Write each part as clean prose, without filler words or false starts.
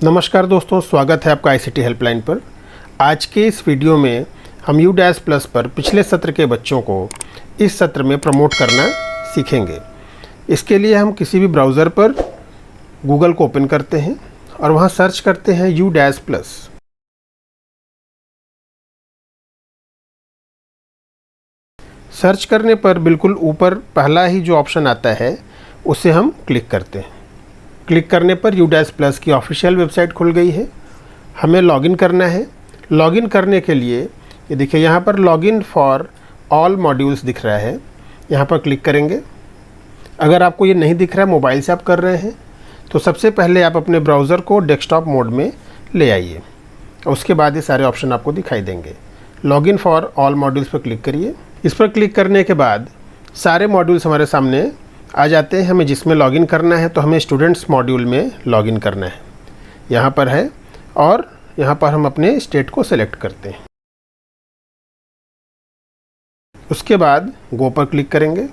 नमस्कार दोस्तों, स्वागत है आपका ICT हेल्पलाइन पर। आज के इस वीडियो में हम U-+ पर पिछले सत्र के बच्चों को इस सत्र में प्रमोट करना सीखेंगे। इसके लिए हम किसी भी ब्राउज़र पर गूगल को ओपन करते हैं और वहाँ सर्च करते हैं U-+। सर्च करने पर बिल्कुल ऊपर पहला ही जो ऑप्शन आता है उसे हम क्लिक करते हैं। क्लिक करने पर U-+ की ऑफिशियल वेबसाइट खुल गई है। हमें लॉगिन करना है। लॉगिन करने के लिए ये देखिए यहाँ पर लॉगिन फॉर ऑल मॉड्यूल्स दिख रहा है, यहाँ पर क्लिक करेंगे। अगर आपको ये नहीं दिख रहा है, मोबाइल से आप कर रहे हैं, तो सबसे पहले आप अपने ब्राउज़र को डेस्कटॉप मोड में ले आइए। उसके बाद ये सारे ऑप्शन आपको दिखाई देंगे। लॉगिन फॉर ऑल मॉड्यूल्स पर क्लिक करिए। इस पर क्लिक करने के बाद सारे मॉड्यूल्स हमारे सामने आ जाते हैं। हमें जिसमें लॉगिन करना है तो हमें स्टूडेंट्स मॉड्यूल में लॉगिन करना है, यहाँ पर है, और यहाँ पर हम अपने स्टेट को सेलेक्ट करते हैं। उसके बाद गो पर क्लिक करेंगे।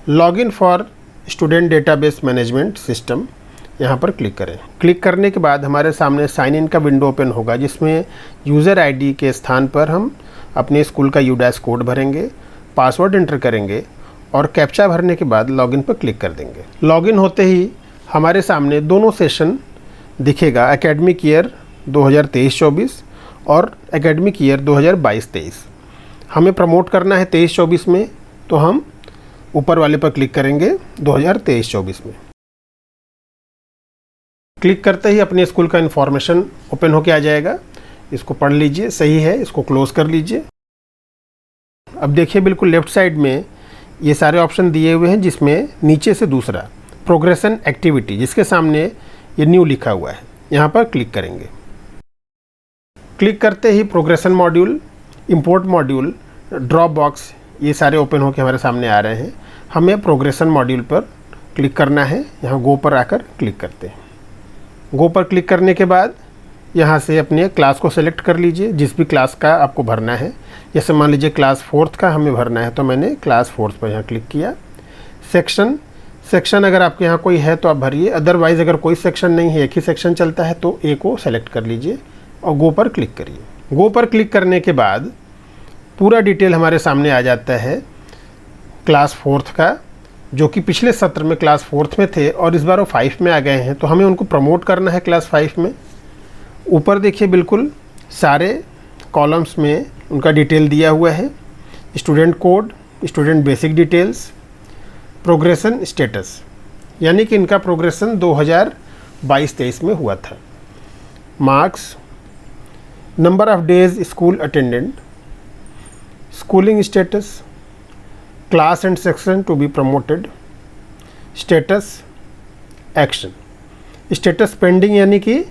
Login for student database management system, यहाँ पर क्लिक करें। क्लिक करने के बाद हमारे सामने साइन इन का विंडो ओपन होगा, जिसमें यूज़र आईडी के स्थान पर हम अपने स्कूल का U- कोड भरेंगे, पासवर्ड एंटर करेंगे और कैप्चा भरने के बाद लॉगिन पर क्लिक कर देंगे। लॉगिन होते ही हमारे सामने दोनों सेशन दिखेगा, एकेडमिक ईयर 2023-24 और एकेडमिक ईयर 2022-23। हमें प्रमोट करना है 23-24 में, तो हम ऊपर वाले पर क्लिक करेंगे 2023-24 में। क्लिक करते ही अपने स्कूल का इन्फॉर्मेशन ओपन होके आ जाएगा। इसको पढ़ लीजिए, सही है, इसको क्लोज कर लीजिए। अब देखिए बिल्कुल लेफ़्ट साइड में ये सारे ऑप्शन दिए हुए हैं, जिसमें नीचे से दूसरा प्रोग्रेशन एक्टिविटी, जिसके सामने ये न्यू लिखा हुआ है, यहाँ पर क्लिक करेंगे। क्लिक करते ही progression module, import module, drop box, ये सारे ओपन होकर हमारे सामने आ रहे हैं। हमें प्रोग्रेशन मॉड्यूल पर क्लिक करना है। यहाँ गो पर आकर क्लिक करते हैं। गो पर क्लिक करने के बाद यहाँ से अपने क्लास को सेलेक्ट कर लीजिए, जिस भी क्लास का आपको भरना है। जैसे मान लीजिए क्लास 4th का हमें भरना है, तो मैंने क्लास 4th पर यहाँ क्लिक किया। सेक्शन अगर आपके यहाँ कोई है तो आप भरिए, अदरवाइज़ अगर कोई सेक्शन नहीं है, एक ही सेक्शन चलता है, तो ए को सेलेक्ट कर लीजिए और गो पर क्लिक करिए। गो पर क्लिक करने के बाद पूरा डिटेल हमारे सामने आ जाता है क्लास 4th का, जो कि पिछले सत्र में क्लास 4th में थे और इस बार वो 5 में आ गए हैं, तो हमें उनको प्रमोट करना है क्लास 5 में। ऊपर देखिए बिल्कुल सारे कॉलम्स में उनका डिटेल दिया हुआ है, student code, student basic details, progression status, यानी कि इनका प्रोग्रेशन 2022-23 में हुआ था। Marks, number of days school attendant, schooling status, class and section to be promoted, status, action. Status pending, यानी कि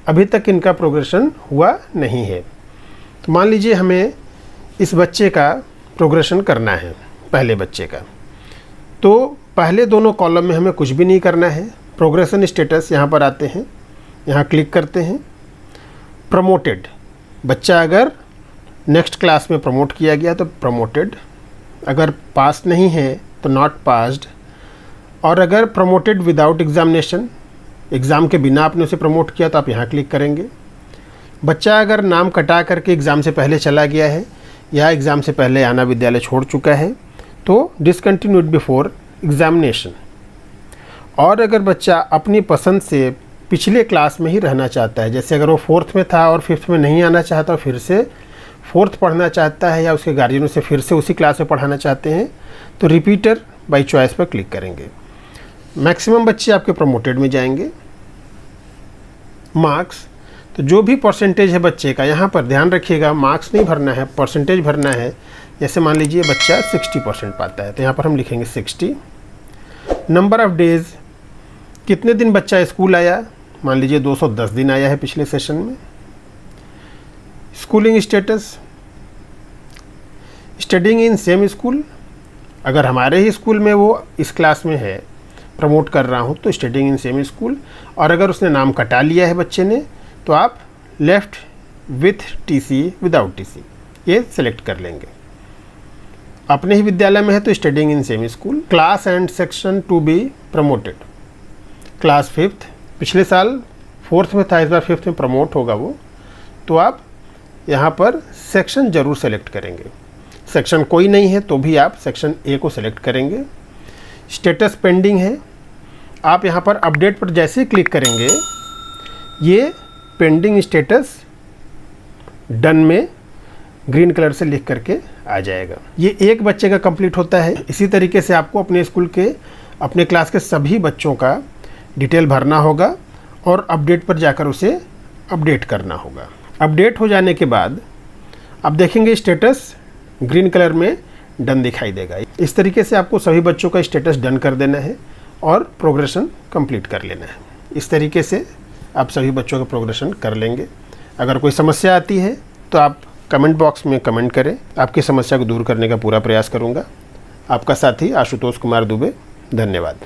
अभी तक इनका प्रोग्रेशन हुआ नहीं है। तो मान लीजिए हमें इस बच्चे का प्रोग्रेशन करना है, पहले बच्चे का, तो पहले दोनों कॉलम में हमें कुछ भी नहीं करना है। प्रोग्रेशन स्टेटस यहाँ पर आते हैं, यहाँ क्लिक करते हैं। प्रमोटेड, बच्चा अगर नेक्स्ट क्लास में प्रमोट किया गया तो प्रमोटेड, अगर पास नहीं है तो नॉट पास्ड, और अगर प्रमोटेड विदाउट एग्जामिनेशन, एग्ज़ाम के बिना आपने उसे प्रमोट किया, तो आप यहाँ क्लिक करेंगे। बच्चा अगर नाम कटा करके एग्ज़ाम से पहले चला गया है या एग्ज़ाम से पहले आना विद्यालय छोड़ चुका है, तो डिसकंटिन्यूड बिफोर एग्जामिनेशन। और अगर बच्चा अपनी पसंद से पिछले क्लास में ही रहना चाहता है, जैसे अगर वो 4th में था और 5th में नहीं आना चाहता, फिर से 4th पढ़ना चाहता है, या उसके गार्जियन से फिर से उसी क्लास में पढ़ाना चाहते हैं, तो रिपीटर बाय चॉइस पर क्लिक करेंगे। मैक्सिमम बच्चे आपके प्रमोटेड में जाएंगे। मार्क्स, तो जो भी परसेंटेज है बच्चे का, यहाँ पर ध्यान रखिएगा, मार्क्स नहीं भरना है, परसेंटेज भरना है। जैसे मान लीजिए बच्चा 60% पाता है, तो यहाँ पर हम लिखेंगे 60। नंबर ऑफ़ डेज़, कितने दिन बच्चा स्कूल आया, मान लीजिए 210 दिन आया है पिछले सेशन में। Schooling status, studying in same school, अगर हमारे ही स्कूल में वो इस क्लास में है, प्रमोट कर रहा हूँ, तो स्टडिंग इन सेम स्कूल। और अगर उसने नाम कटा लिया है बच्चे ने, तो आप left with TC, without TC, ये सेलेक्ट कर लेंगे। अपने ही विद्यालय में है तो studying in same school. Class and section to be promoted, class 5th, पिछले साल 4th में था, इस बार 5th में प्रमोट होगा वो, तो आप यहाँ पर सेक्शन ज़रूर सेलेक्ट करेंगे। सेक्शन कोई नहीं है तो भी आप सेक्शन ए को सेलेक्ट करेंगे। स्टेटस पेंडिंग है, आप यहाँ पर अपडेट पर जैसे ही क्लिक करेंगे ये पेंडिंग स्टेटस डन में ग्रीन कलर से लिख करके आ जाएगा। ये एक बच्चे का कंप्लीट होता है। इसी तरीके से आपको अपने स्कूल के, अपने क्लास के सभी बच्चों का डिटेल भरना होगा और अपडेट पर जाकर उसे अपडेट करना होगा। अपडेट हो जाने के बाद आप देखेंगे स्टेटस ग्रीन कलर में डन दिखाई देगा। इस तरीके से आपको सभी बच्चों का स्टेटस डन कर देना है और प्रोग्रेशन कंप्लीट कर लेना है। इस तरीके से आप सभी बच्चों का प्रोग्रेशन कर लेंगे। अगर कोई समस्या आती है तो आप कमेंट बॉक्स में कमेंट करें, आपकी समस्या को दूर करने का पूरा प्रयास करूंगा। आपका साथी आशुतोष कुमार दुबे, धन्यवाद।